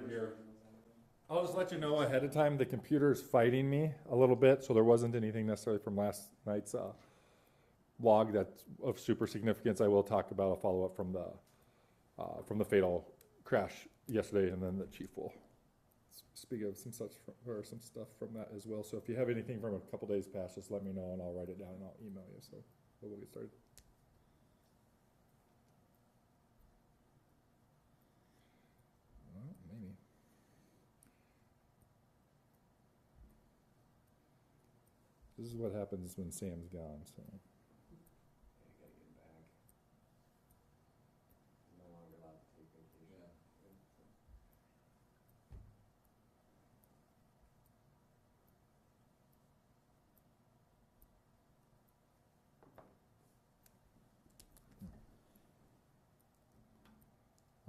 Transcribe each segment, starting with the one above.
here. I'll just let you know ahead of time, the computer's fighting me a little bit, so there wasn't anything necessarily from last night's log that's of super significance. I will talk about a follow-up from the fatal crash yesterday, and then the chief will speak of some stuff from that as well. So if you have anything from a couple days past, just let me know and I'll write it down and I'll email you. So we'll get started. Well, maybe. This is what happens when Sam's gone. So.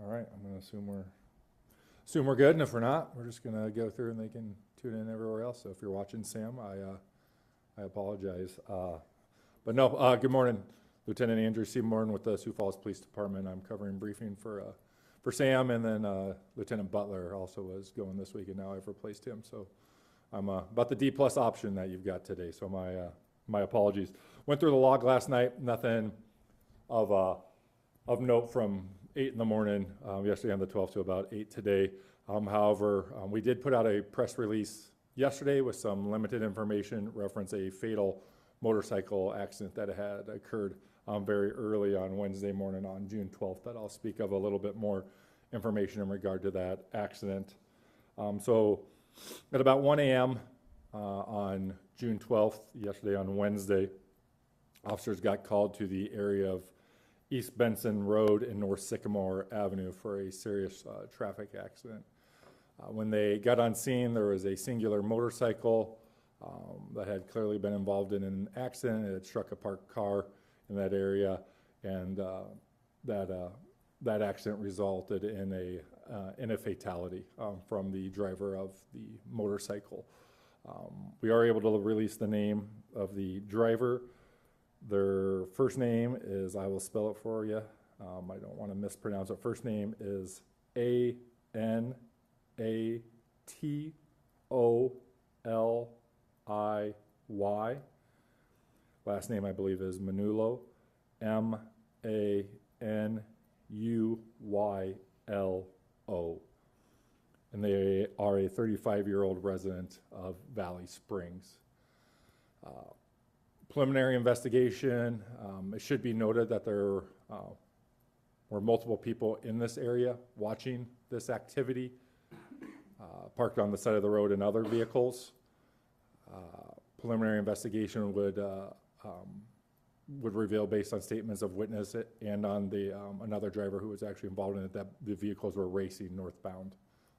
All right, I'm going to assume we're good, and if we're not, we're just going to go through and they can tune in everywhere else. So if you're watching Sam, I apologize. But no, good morning, Lieutenant Andrew Seymour with the Sioux Falls Police Department. I'm covering briefing for Sam, and then Lieutenant Butler also was going this week, and now I've replaced him. So I'm about the D+ option that you've got today. So my apologies. Went through the log last night. Nothing of note from 8 in the morning yesterday on the 12th to about 8 today. However, we did put out a press release yesterday with some limited information, reference a fatal motorcycle accident that had occurred very early on Wednesday morning on June 12th that I'll speak of a little bit more information in regard to that accident. So at about 1 a.m. On June 12th, yesterday on Wednesday, officers got called to the area of East Benson Road and North Sycamore Avenue for a serious traffic accident. When they got on scene, there was a singular motorcycle that had clearly been involved in an accident. It had struck a parked car in that area, and that accident resulted in a fatality from the driver of the motorcycle. We are able to release the name of the driver. Their first name is, I will spell it for you. I don't want to mispronounce it. First name is Anatoliy. Last name, I believe, is Manuylo. Manuylo. And they are a 35-year-old resident of Valley Springs. Preliminary investigation, it should be noted that there were multiple people in this area watching this activity, parked on the side of the road in other vehicles. Preliminary investigation would reveal, based on statements of witness and on the another driver who was actually involved in it, that the vehicles were racing northbound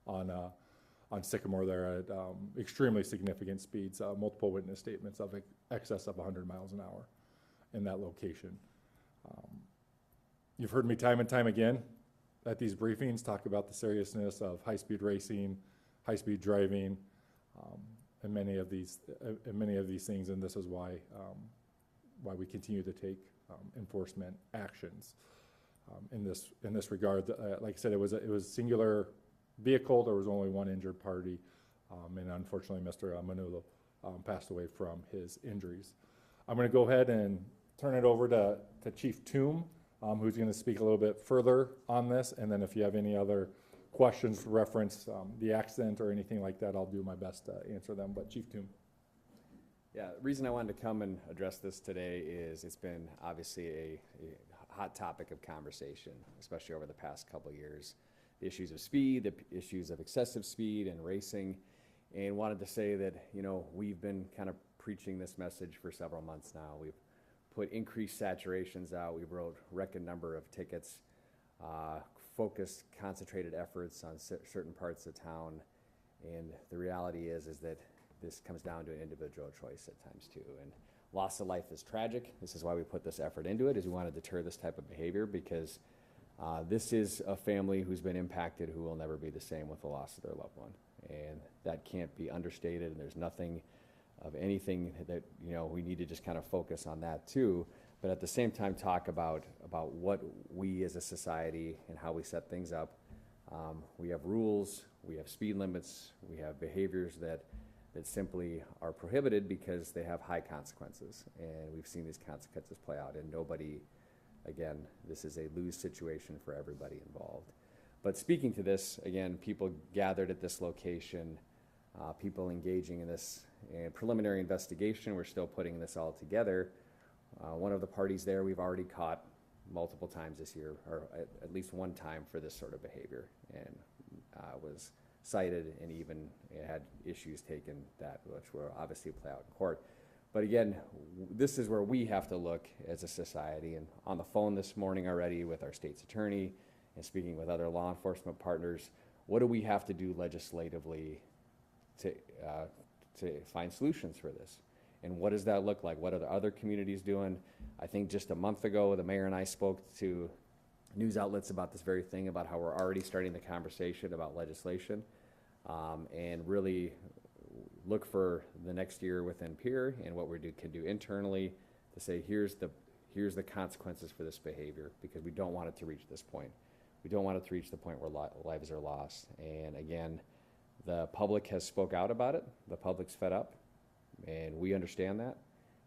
on Sycamore there at extremely significant speeds, multiple witness statements of excess of 100 miles an hour in that location. You've heard me time and time again at these briefings talk about the seriousness of high-speed racing, high-speed driving, and many of these things, and this is why we continue to take enforcement actions in this regard. Like I said, it was a singular vehicle. There was only one injured party, and unfortunately, Mr. Manuylo passed away from his injuries. I'm going to go ahead and turn it over to Chief Toom, who's going to speak a little bit further on this, and then if you have any other questions reference the accident or anything like that, I'll do my best to answer them. But Chief Toom. Yeah, the reason I wanted to come and address this today is it's been obviously a hot topic of conversation, especially over the past couple of years. The issues of speed, the issues of excessive speed and racing, and wanted to say that, you know, we've been kind of preaching this message for several months now. We've put increased saturations out. We've wrote record number of tickets, focused, concentrated efforts on certain parts of town, and the reality is that this comes down to an individual choice at times too. And loss of life is tragic. This is why we put this effort into it, is we want to deter this type of behavior, because this is a family who's been impacted who will never be the same with the loss of their loved one. And that can't be understated, and there's nothing of anything that, you know, we need to just kind of focus on that too, but at the same time talk about what we as a society and how we set things up We have rules, we have speed limits, we have behaviors that simply are prohibited because they have high consequences. And we've seen these consequences play out, and nobody, again, this is a lose situation for everybody involved. But speaking to this, again, people gathered at this location, people engaging in this preliminary investigation. We're still putting this all together. One of the parties there we've already caught multiple times this year, or at least one time for this sort of behavior, and was cited and even had issues taken that, which will obviously play out in court. But again, this is where we have to look as a society, and on the phone this morning already with our state's attorney and speaking with other law enforcement partners, what do we have to do legislatively to find solutions for this? And what does that look like? What are the other communities doing? I think just a month ago, the mayor and I spoke to news outlets about this very thing, about how we're already starting the conversation about legislation, and really look for the next year within PEER and what we can do internally to say, here's the consequences for this behavior, because we don't want it to reach this point. We don't want it to reach the point where lives are lost. And again, the public has spoke out about it. The public's fed up, and we understand that.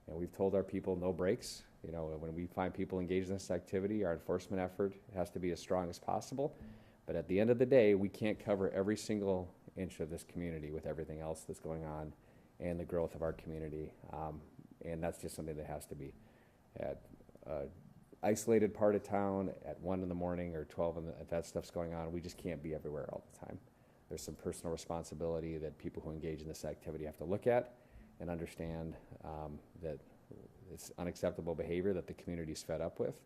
And we've told our people no breaks. You know, when we find people engaged in this activity, our enforcement effort has to be as strong as possible. But at the end of the day, we can't cover every single inch of this community with everything else that's going on and the growth of our community. And that's just something that has to be at isolated part of town at 1 in the morning or 12 if that stuff's going on. We just can't be everywhere all the time. There's some personal responsibility that people who engage in this activity have to look at and understand that it's unacceptable behavior that the community's fed up with.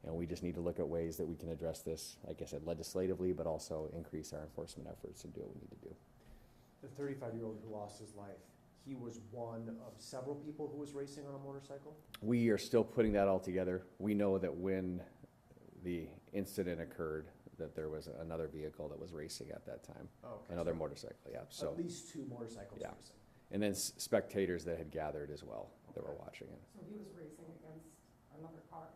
And we just need to look at ways that we can address this, like I said, legislatively, but also increase our enforcement efforts and do what we need to do. The 35-year-old who lost his life, he was one of several people who was racing on a motorcycle? We are still putting that all together. We know that when the incident occurred, that there was another vehicle that was racing at that time. Oh, okay. Another motorcycle, yeah. So at least 2 motorcycles Yeah. racing. And then spectators that had gathered as well that were watching it. So he was racing against another car?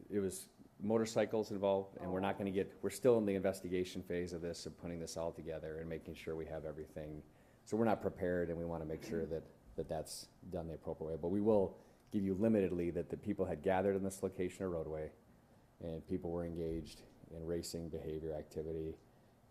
It was motorcycles involved, and we're still in the investigation phase of this, of putting this all together and making sure we have everything. So we're not prepared, and we want to make sure that that's done the appropriate way. But we will give you limitedly that the people had gathered in this location or roadway, and people were engaged in racing behavior activity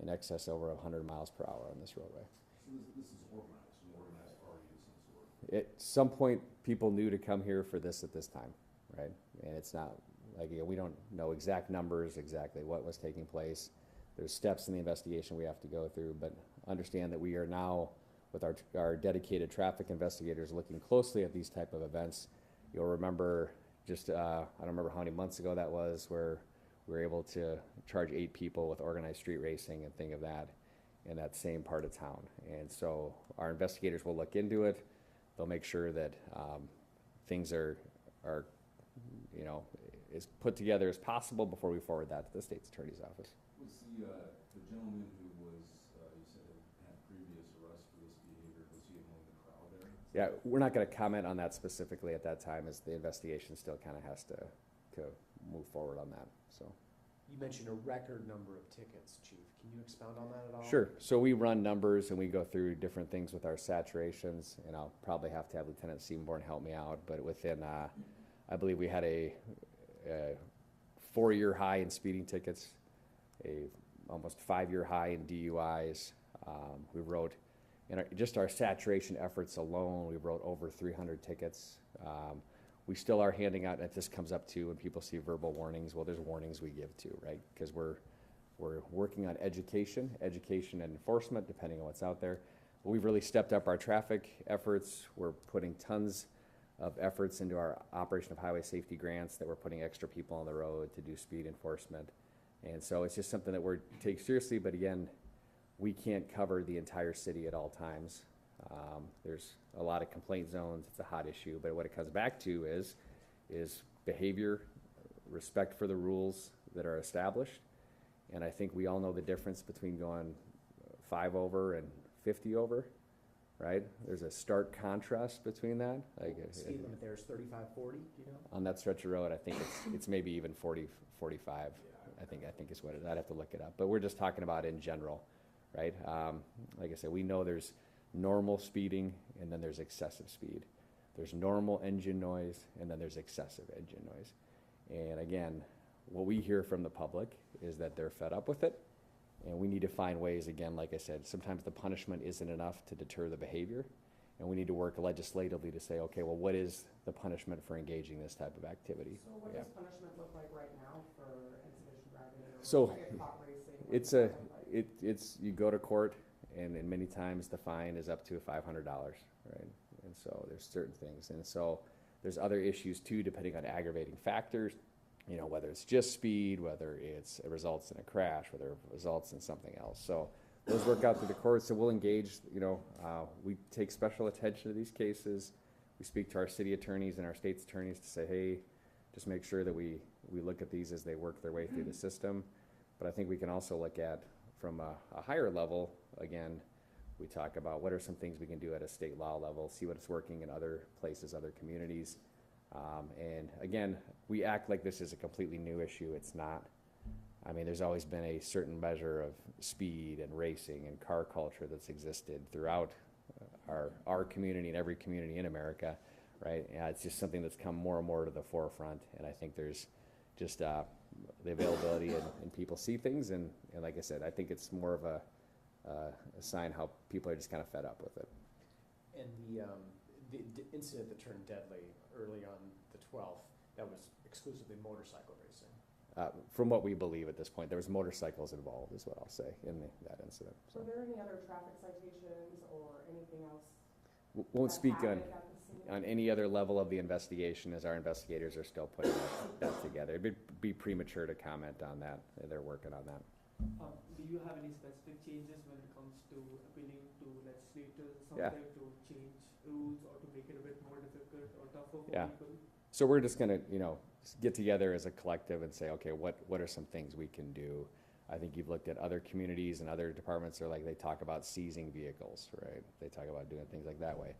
in excess over 100 miles per hour on this roadway. So this is organized, an organized party of some sort. At some point, people knew to come here for this at this time, right? And it's not, like, you know, we don't know exact numbers, exactly what was taking place. There's steps in the investigation we have to go through, but understand that we are now, with our dedicated traffic investigators, looking closely at these type of events. You'll remember just, I don't remember how many months ago that was, where we were able to charge 8 people with organized street racing and thing of that in that same part of town. And so our investigators will look into it. They'll make sure that things are, you know, as put together as possible before we forward that to the state's attorney's office. Was the gentleman who was, you said had previous arrests for this behavior, was he among the crowd there? Yeah, we're not going to comment on that specifically at that time, as the investigation still kind of has to move forward on that, so. You mentioned a record number of tickets, Chief. Can you expound on that at all? Sure. So we run numbers and we go through different things with our saturations, and I'll probably have to have Lieutenant Seymourn help me out, but within, I believe we had a 4-year high in speeding tickets, a almost 5-year high in DUIs. We wrote, in just our saturation efforts alone, we wrote over 300 tickets. We still are handing out, if this comes up too, when people see verbal warnings, well, there's warnings we give too, right? Because we're working on education and enforcement, depending on what's out there. But we've really stepped up our traffic efforts. We're putting tons of efforts into our Operation of Highway Safety grants, that we're putting extra people on the road to do speed enforcement. And so it's just something that we're take seriously, but again, we can't cover the entire city at all times. There's a lot of complaint zones. It's a hot issue, but what it comes back to is behavior, respect for the rules that are established. And I think we all know the difference between going 5 over and 50 over, right? There's a stark contrast between that. Like, Speed limit there is 35, 40, do you know? on that stretch of road, I think it's maybe even 40, 45. I think is what it is. I'd have to look it up, but we're just talking about in general, right? Like I said, we know there's normal speeding and then there's excessive speed. There's normal engine noise and then there's excessive engine noise. And again, what we hear from the public is that they're fed up with it, and we need to find ways, again, like I said, sometimes the punishment isn't enough to deter the behavior, and we need to work legislatively to say, okay, well, what is the punishment for engaging this type of activity? So what Yeah. does punishment look like right now for insufficient driving? Or So, when you get caught racing? What It's does a, that look like? it's, you go to court, and many times the fine is up to $500, right? And so there's certain things, and so there's other issues too, depending on aggravating factors, you know, whether it's just speed, whether it results in a crash, whether it results in something else. So those work out through the courts, so we'll engage, you know, we take special attention to these cases. We speak to our city attorneys and our state's attorneys to say, hey, just make sure that we look at these as they work their way through the system. But I think we can also look at, from a higher level, again, we talk about what are some things we can do at a state law level, see what's working in other places, other communities. And again, we act like this is a completely new issue. It's not. I mean, there's always been a certain measure of speed and racing and car culture that's existed throughout our community and every community in America, right? Yeah, it's just something that's come more and more to the forefront, and I think there's just the availability and people see things, and like I said, I think it's more of a sign how people are just kind of fed up with it. And the incident that turned deadly early on the 12th, that was exclusively motorcycle racing. From what we believe at this point, there was motorcycles involved, is what I'll say, in that incident. So. Were there any other traffic citations or anything else? Won't that speak on happened at the scene? any other level of the investigation, as our investigators are still putting that together. It'd be premature to comment on that. They're working on that. Do you have any specific changes when it comes to appealing to legislators or Yeah. something to change rules or to make it a bit more difficult or tougher for Yeah. people? So we're just gonna, you know, get together as a collective and say, okay, what are some things we can do? I think you've looked at other communities and other departments, they talk about seizing vehicles, right? They talk about doing things like that way.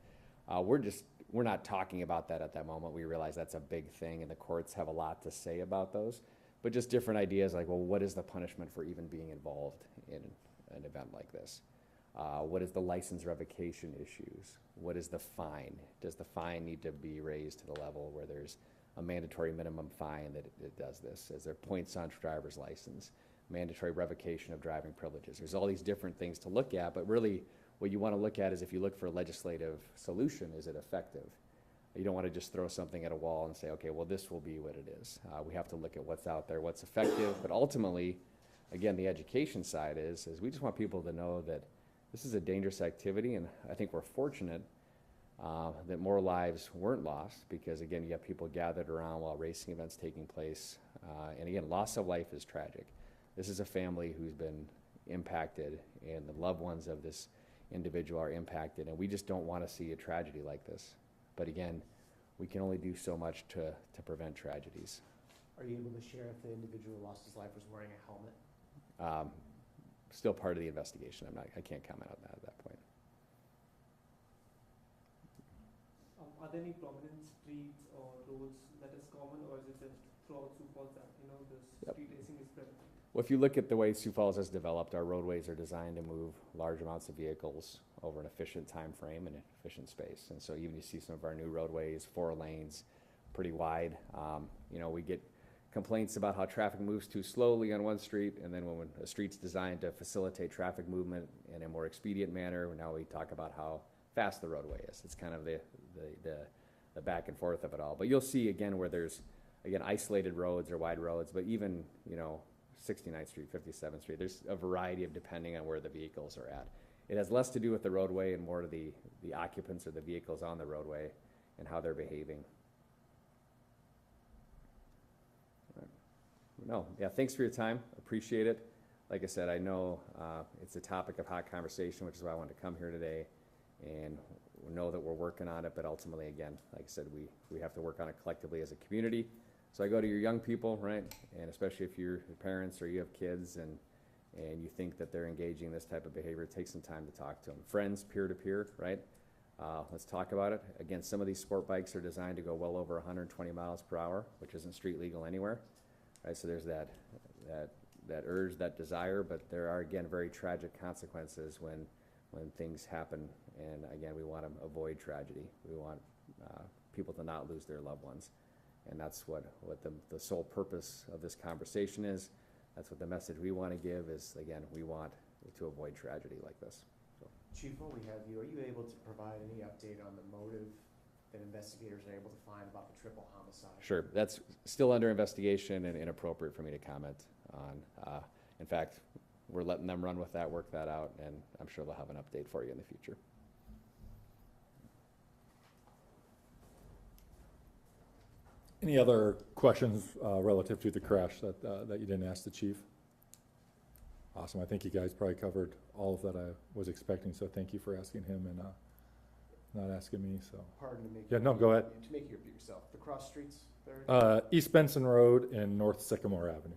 We're not talking about that at that moment. We realize that's a big thing, and the courts have a lot to say about those. But just different ideas like, well, what is the punishment for even being involved in an event like this? What is the license revocation issues? What is the fine? Does the fine need to be raised to the level where there's a mandatory minimum fine that it does this? Is there points on driver's license? Mandatory revocation of driving privileges? There's all these different things to look at, but really what you want to look at is, if you look for a legislative solution, is it effective? You don't want to just throw something at a wall and say, okay, well, this will be what it is. We have to look at what's out there, what's effective, but ultimately, again, the education side is we just want people to know that this is a dangerous activity, and I think we're fortunate that more lives weren't lost, because again, you have people gathered around while racing events taking place, and again, loss of life is tragic. This is a family who's been impacted, and the loved ones of this individual are impacted, and we just don't want to see a tragedy like this. But again, we can only do so much to prevent tragedies. Are you able to share if the individual who lost his life was wearing a helmet? Still part of the investigation. I can't comment on that at that point. Are there any prominent streets or roads that is common, or is it just throughout Sioux Falls that this Yep. street racing is prevalent? Well, if you look at the way Sioux Falls has developed, our roadways are designed to move large amounts of vehicles over an efficient time frame and an efficient space. And so even you see some of our new roadways, 4 lanes, pretty wide. We get complaints about how traffic moves too slowly on one street, and then when a street's designed to facilitate traffic movement in a more expedient manner, now we talk about how fast the roadway is. It's kind of the back and forth of it all. But you'll see again where there's, again, isolated roads or wide roads, but even, 69th Street, 57th Street, there's a variety of, depending on where the vehicles are at. It has less to do with the roadway and more to the occupants or the vehicles on the roadway and how they're behaving. No, yeah, thanks for your time. Appreciate it. Like I said, I know it's a topic of hot conversation, which is why I wanted to come here today, and we know that we're working on it, but ultimately, again, like I said, we have to work on it collectively as a community. So I go to your young people, right, and especially if you're parents or you have kids and you think that they're engaging in this type of behavior, take some time to talk to them. Friends, peer-to-peer, right? Let's talk about it. Again, some of these sport bikes are designed to go well over 120 miles per hour, which isn't street legal anywhere. Right, so there's that that urge, that desire, but there are, again, very tragic consequences when things happen. And again, we want to avoid tragedy. We want people to not lose their loved ones. And that's what the sole purpose of this conversation is. That's what the message we want to give is, again, we want to avoid tragedy like this. So. Chief, while we have you, are you able to provide any update on the motive that investigators are able to find about the triple homicide? Sure, that's still under investigation and inappropriate for me to comment on. In fact, we're letting them run with that, work that out, and I'm sure they'll have an update for you in the future. Any other questions relative to the crash that you didn't ask the chief? Awesome. I think you guys probably covered all of that I was expecting, so thank you for asking him and not asking me. So Pardon to make yeah, no, go ahead. To make you repeat yourself, the cross streets there? East Benson Road and North Sycamore Avenue.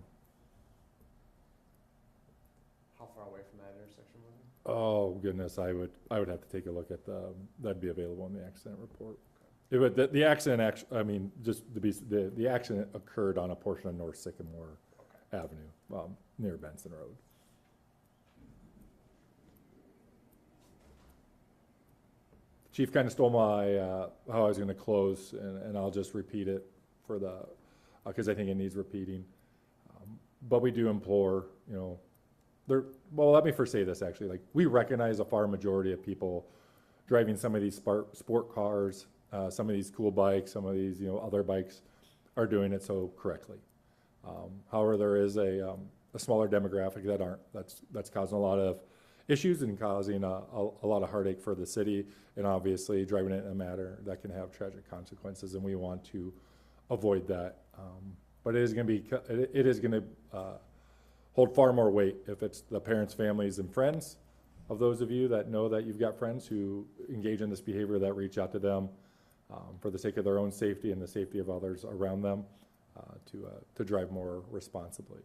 How far away from that intersection was it? Oh goodness, I would have to take a look at that'd be available in the accident report. It would, the accident the accident occurred on a portion of North Sycamore Avenue, near Benson Road. Chief kind of stole my how I was going to close, and I'll just repeat it for the because I think it needs repeating. But we do implore, well, let me first say this actually. Like, we recognize a far majority of people driving some of these sport cars, some of these cool bikes, some of these other bikes are doing it so correctly. However, there is a smaller demographic that aren't. That's causing a lot of issues and causing a lot of heartache for the city, and obviously driving it in a manner that can have tragic consequences, and we want to avoid that. But it is going to hold far more weight if it's the parents, families, and friends of those of you that know that you've got friends who engage in this behavior, that reach out to them for the sake of their own safety and the safety of others around them to drive more responsibly.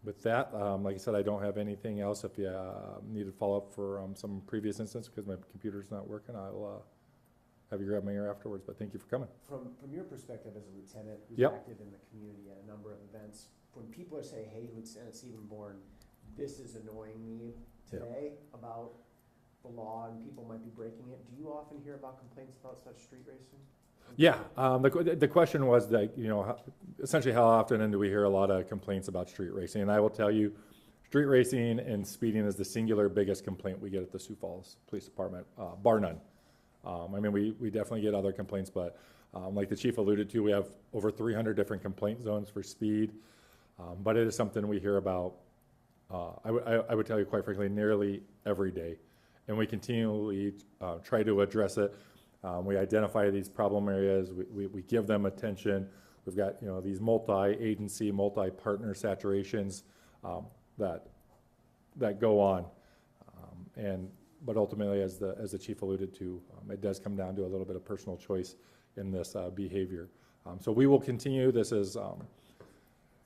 With that, like I said, I don't have anything else. If you need to follow up for some previous instance because my computer's not working, I'll have you grab my ear afterwards, but thank you for coming. From your perspective as a lieutenant who's Yep. active in the community at a number of events, when people are saying, hey, Lieutenant Siebenborn, this is annoying me today about the law and people might be breaking it, do you often hear about complaints about such street racing? Yeah, the question was that, essentially how often do we hear a lot of complaints about street racing? And I will tell you, street racing and speeding is the singular biggest complaint we get at the Sioux Falls Police Department, bar none. We definitely get other complaints, but like the chief alluded to, we have over 300 different complaint zones for speed, but it is something we hear about, I would tell you quite frankly, nearly every day. And we continually try to address it. We identify these problem areas, we give them attention. We've got these multi-agency, multi-partner saturations that go on. But ultimately, as the chief alluded to, it does come down to a little bit of personal choice in this behavior. So we will continue. This is going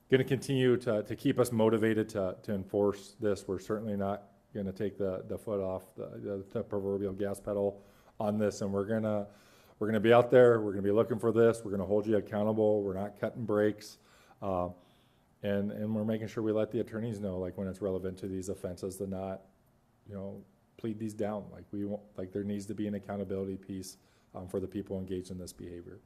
to continue to keep us motivated to enforce this. We're certainly not going to take the foot off the proverbial gas pedal on this, and we're gonna be out there. We're gonna be looking for this. We're gonna hold you accountable. We're not cutting breaks, and we're making sure we let the attorneys know, like when it's relevant to these offenses, to not, plead these down. Like there needs to be an accountability piece for the people engaged in this behavior.